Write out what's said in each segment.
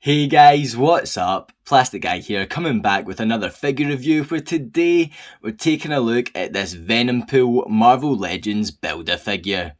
Hey guys, what's up? Plastic Guy here, coming back with another figure review where today we're taking a look at this Venompool Marvel Legends Build-A-Figure.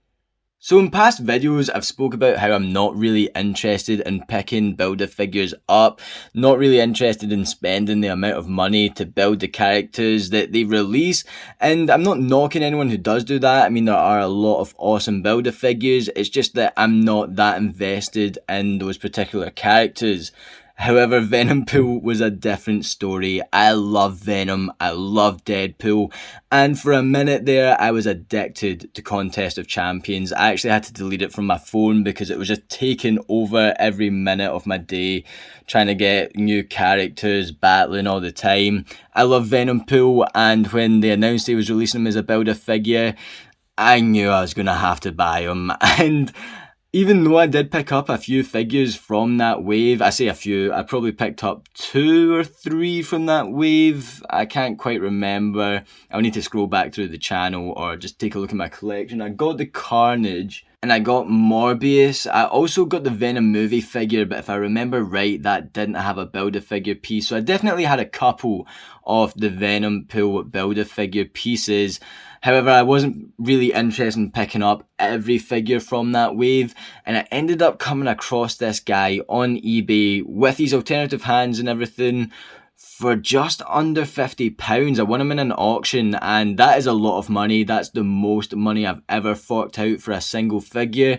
So in past videos I've spoke about how I'm not really interested in picking Build-A-Figures up, not really interested in spending the amount of money to build the characters that they release, and I'm not knocking anyone who does do that. I mean, there are a lot of awesome Build-A-Figures, it's just that I'm not that invested in those particular characters. However, Venompool was a different story. I love Venom, I love Deadpool, and for a minute there I was addicted to Contest of Champions. I actually had to delete it from my phone because it was just taking over every minute of my day, trying to get new characters, battling all the time. I love Venompool, and when they announced they was releasing him as a Build-A-Figure, I knew I was going to have to buy him, and even though I did pick up a few figures from that wave, I say a few, I probably picked up 2 or 3 from that wave, I can't quite remember. I'll need to scroll back through the channel or just take a look at my collection. I got the Carnage, and I got Morbius. I also got the Venom movie figure, but if I remember right, that didn't have a Build-A-Figure piece, so I definitely had a couple of the Venompool Build-A-Figure pieces. However, I wasn't really interested in picking up every figure from that wave, and I ended up coming across this guy on eBay with his alternative hands and everything for just under £50. I won him in an auction, and that is a lot of money. That's the most money I've ever forked out for a single figure.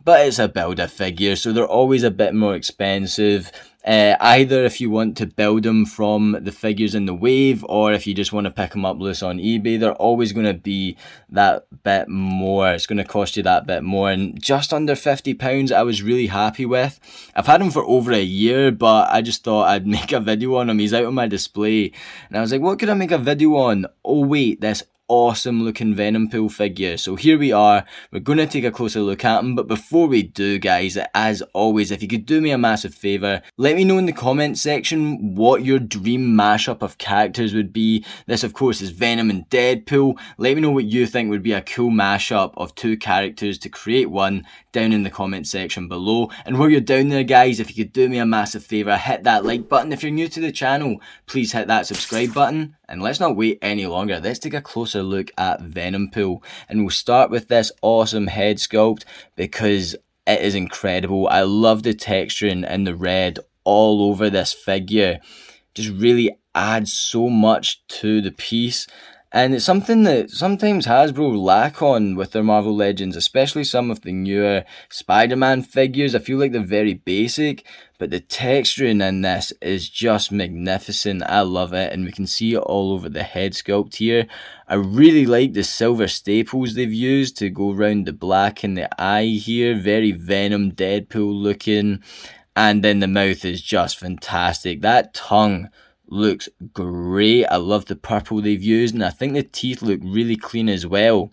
But it's a Build-A-Figure, so they're always a bit more expensive. Either if you want to build them from the figures in the wave, or if you just want to pick them up loose on eBay, they're always going to be that bit more. It's going to cost you that bit more, and just under £50 I was really happy with. I've had him for over a year, but I just thought I'd make a video on him. He's out on my display, and I was like, what could I make a video on? Oh wait, this awesome looking Venompool figure. So here we are, we're going to take a closer look at him, but before we do guys, as always, if you could do me a massive favour, let me know in the comment section what your dream mashup of characters would be. This of course is Venom and Deadpool. Let me know what you think would be a cool mashup of two characters to create one down in the comment section below. And while you're down there guys, if you could do me a massive favour, hit that like button. If you're new to the channel, please hit that subscribe button. And let's not wait any longer, let's take a closer look at Venompool. And we'll start with this awesome head sculpt because it is incredible. I love the texturing and the red all over this figure. Just really adds so much to the piece. And it's something that sometimes Hasbro lack on with their Marvel Legends, especially some of the newer Spider-Man figures. I feel like they're very basic, but the texturing in this is just magnificent. I love it, and we can see it all over the head sculpt here. I really like the silver staples they've used to go around the black in the eye here. Very Venom, Deadpool looking. And then the mouth is just fantastic. That tongue looks great. I love the purple they've used, and I think the teeth look really clean as well.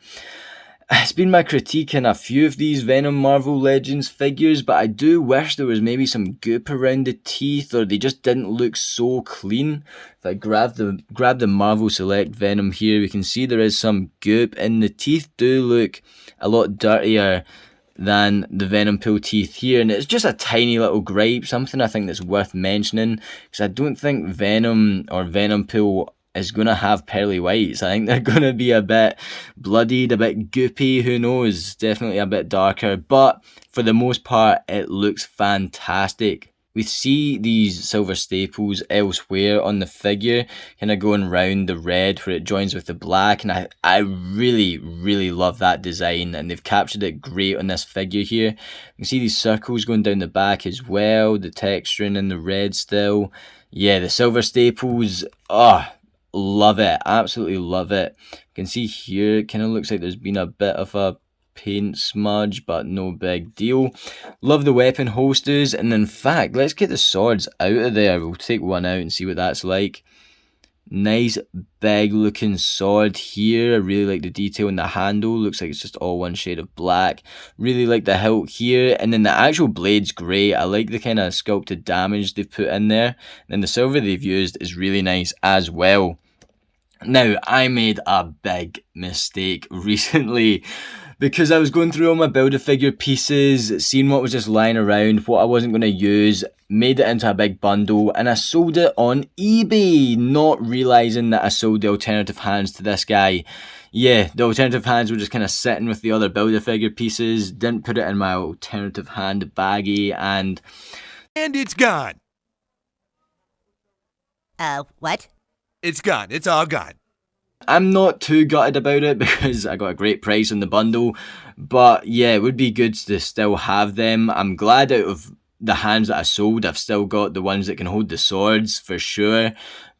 It's been my critique in a few of these Venom Marvel Legends figures, but I do wish there was maybe some goop around the teeth, or they just didn't look so clean. If I grab the Marvel Select Venom here, we can see there is some goop, and the teeth do look a lot dirtier than the Venompool teeth here, and it's just a tiny little gripe, something I think that's worth mentioning, because I don't think Venom or Venompool is going to have pearly whites. I think they're going to be a bit bloodied, a bit goopy, who knows, definitely a bit darker, but for the most part it looks fantastic. We see these silver staples elsewhere on the figure, kind of going round the red where it joins with the black, and I really, really love that design, and they've captured it great on this figure here. You can see these circles going down the back as well, the texturing in the red still. Yeah, the silver staples, love it, absolutely love it. You can see here, it kind of looks like there's been a bit of a paint smudge, but no big deal. Love the weapon holsters, and in fact, let's get the swords out of there. We'll take one out and see what that's like. Nice big looking sword here. I really like the detail in the handle, looks like it's just all one shade of black. Really like the hilt here, and then the actual blade's great. I like the kind of sculpted damage they've put in there, and then the silver they've used is really nice as well. Now, I made a big mistake recently. because I was going through all my Build-A-Figure pieces, seeing what was just lying around, what I wasn't going to use, made it into a big bundle, and I sold it on eBay, not realising that I sold the alternative hands to this guy. Yeah, the alternative hands were just kind of sitting with the other Build-A-Figure pieces, didn't put it in my alternative hand baggie, and it's gone. What? It's gone. It's all gone. I'm not too gutted about it because I got a great price on the bundle, but yeah, it would be good to still have them. I'm glad out of the hands that I sold, I've still got the ones that can hold the swords for sure.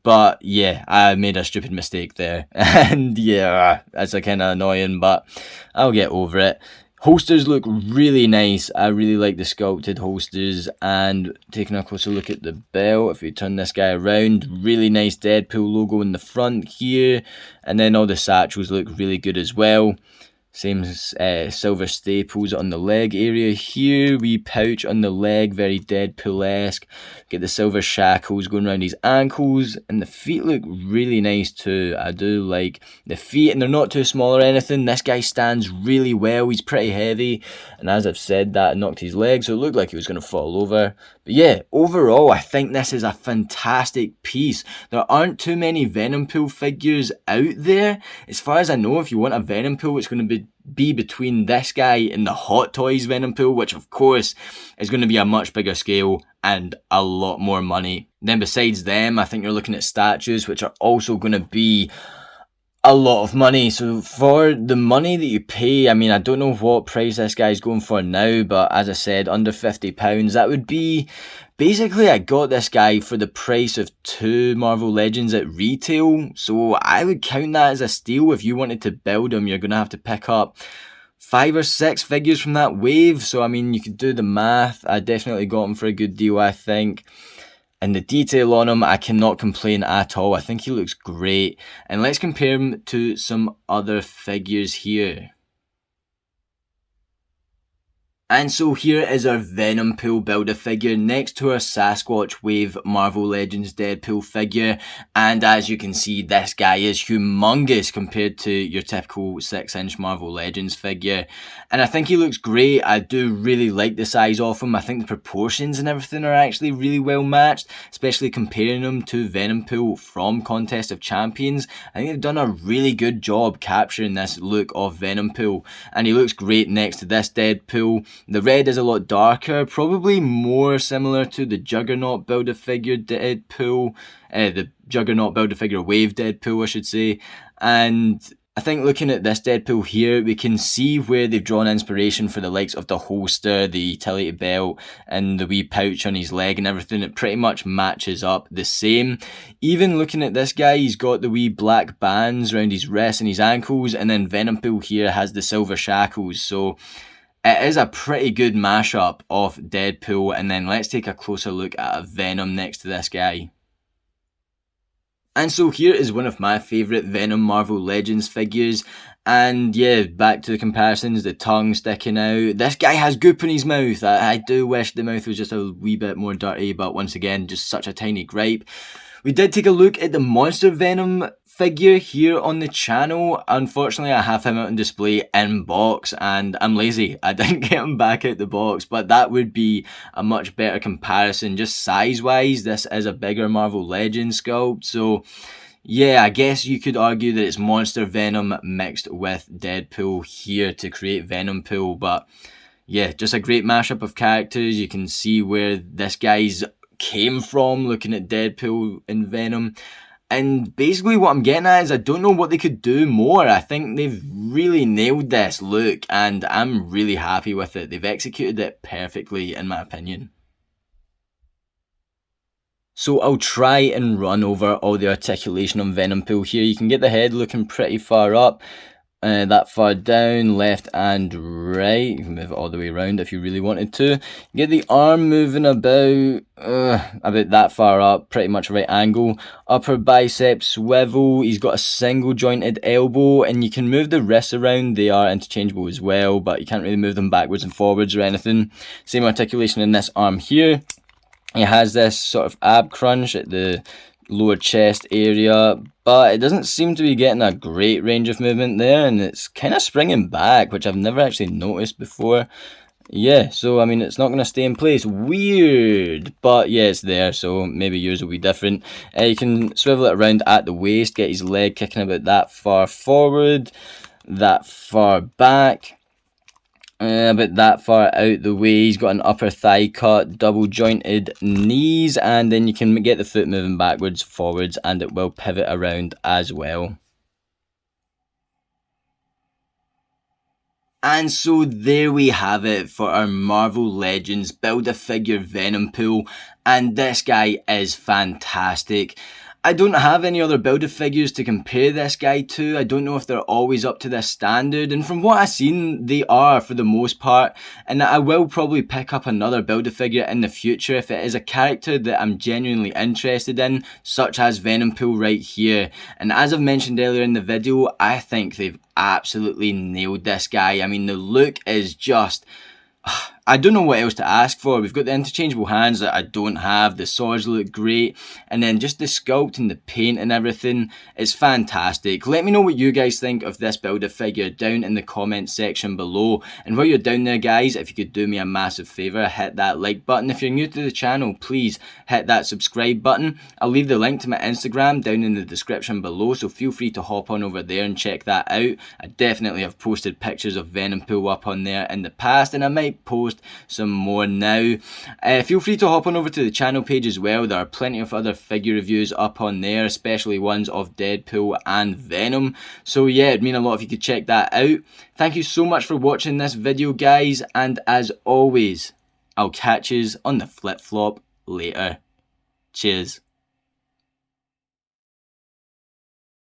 But yeah, I made a stupid mistake there. And yeah, that's a kind of annoying, but I'll get over it. Holsters look really nice. I really like the sculpted holsters. And taking a closer look at the belt, if we turn this guy around, really nice Deadpool logo in the front here. And then all the satchels look really good as well. Same silver staples on the leg area here. Wee pouch on the leg, very Deadpool-esque. Get the silver shackles going around his ankles. And the feet look really nice too. I do like the feet, and they're not too small or anything. This guy stands really well. He's pretty heavy. And as I've said, that knocked his leg, so it looked like he was going to fall over. But yeah, overall, I think this is a fantastic piece. There aren't too many Venompool figures out there. As far as I know, if you want a Venompool, it's going to be between this guy and the Hot Toys Venompool, which of course is going to be a much bigger scale and a lot more money. Then besides them, I think you're looking at statues, which are also going to be a lot of money. So for the money that you pay, I mean, I don't know what price this guy's going for now, but as I said, under £50, that would be basically, I got this guy for the price of 2 Marvel Legends at retail, so I would count that as a steal. If you wanted to build him, you're going to have to pick up 5 or 6 figures from that wave, so I mean, you could do the math. I definitely got him for a good deal, I think. And the detail on him, I cannot complain at all. I think he looks great. And let's compare him to some other figures here. And so here is our Venompool Build-A-Figure next to our Sasquatch Wave Marvel Legends Deadpool figure. And as you can see, this guy is humongous compared to your typical 6-inch Marvel Legends figure. And I think he looks great. I do really like the size of him. I think the proportions and everything are actually really well matched, especially comparing him to Venompool from Contest of Champions. I think they've done a really good job capturing this look of Venompool. And he looks great next to this Deadpool. The red is a lot darker, probably more similar to the Juggernaut Build-A-Figure Deadpool, the Juggernaut Build-A-Figure Wave Deadpool, I should say. And I think looking at this Deadpool here, we can see where they've drawn inspiration for the likes of the holster, the utility belt, and the wee pouch on his leg and everything. It pretty much matches up the same. Even looking at this guy, he's got the wee black bands around his wrists and his ankles, and then Venompool here has the silver shackles, so it is a pretty good mashup of Deadpool. And then let's take a closer look at a Venom next to this guy. And so here is one of my favourite Venom Marvel Legends figures. And yeah, back to the comparisons, the tongue sticking out. This guy has goop in his mouth. I do wish the mouth was just a wee bit more dirty, but once again, just such a tiny gripe. We did take a look at the Monster Venom figure here on the channel. Unfortunately, I have him out on display in box and I'm lazy. I didn't get him back out the box, but that would be a much better comparison. Just size-wise, this is a bigger Marvel Legends sculpt, so yeah, I guess you could argue that it's Monster Venom mixed with Deadpool here to create Venompool, but yeah, just a great mashup of characters. You can see where this guy's came from looking at Deadpool and Venom. And basically what I'm getting at is I don't know what they could do more. I think they've really nailed this look and I'm really happy with it. They've executed it perfectly in my opinion. So I'll try and run over all the articulation on Venompool here. You can get the head looking pretty far up. That far down, left and right. You can move it all the way around if you really wanted to. Get the arm moving about that far up, pretty much right angle. Upper bicep swivel. He's got a single jointed elbow, and you can move the wrists around. They are interchangeable as well, but you can't really move them backwards and forwards or anything. Same articulation in this arm here. He has this sort of ab crunch at the lower chest area, but it doesn't seem to be getting a great range of movement there, and it's kind of springing back, which I've never actually noticed before. Yeah, so I mean, it's not going to stay in place. Weird, but yeah, it's there, so maybe yours will be different. You can swivel it around at the waist, get his leg kicking about that far forward, that far back. About that far out the way. He's got an upper thigh cut, double jointed knees, and then you can get the foot moving backwards, forwards, and it will pivot around as well. And so there we have it for our Marvel Legends Build-A-Figure Venompool, and this guy is fantastic. I don't have any other Build-A-Figures to compare this guy to. I don't know if they're always up to this standard, and from what I've seen, they are for the most part, and I will probably pick up another Build-A-Figure in the future if it is a character that I'm genuinely interested in, such as Venompool right here. And as I've mentioned earlier in the video, I think they've absolutely nailed this guy. I mean, the look is just... I don't know what else to ask for. We've got the interchangeable hands that I don't have. The swords look great. And then just the sculpt and the paint and everything is fantastic. Let me know what you guys think of this Build-A-Figure down in the comments section below. And while you're down there, guys, if you could do me a massive favour, hit that like button. If you're new to the channel, please hit that subscribe button. I'll leave the link to my Instagram down in the description below, so feel free to hop on over there and check that out. I definitely have posted pictures of Venompool up on there in the past, and I might post some more now. Feel free to hop on over to the channel page as well. There are plenty of other figure reviews up on there, especially ones of Deadpool and Venom. So yeah, it'd mean a lot if you could check that out. Thank you so much for watching this video, guys, and as always, I'll catch yous on the flip-flop later. Cheers.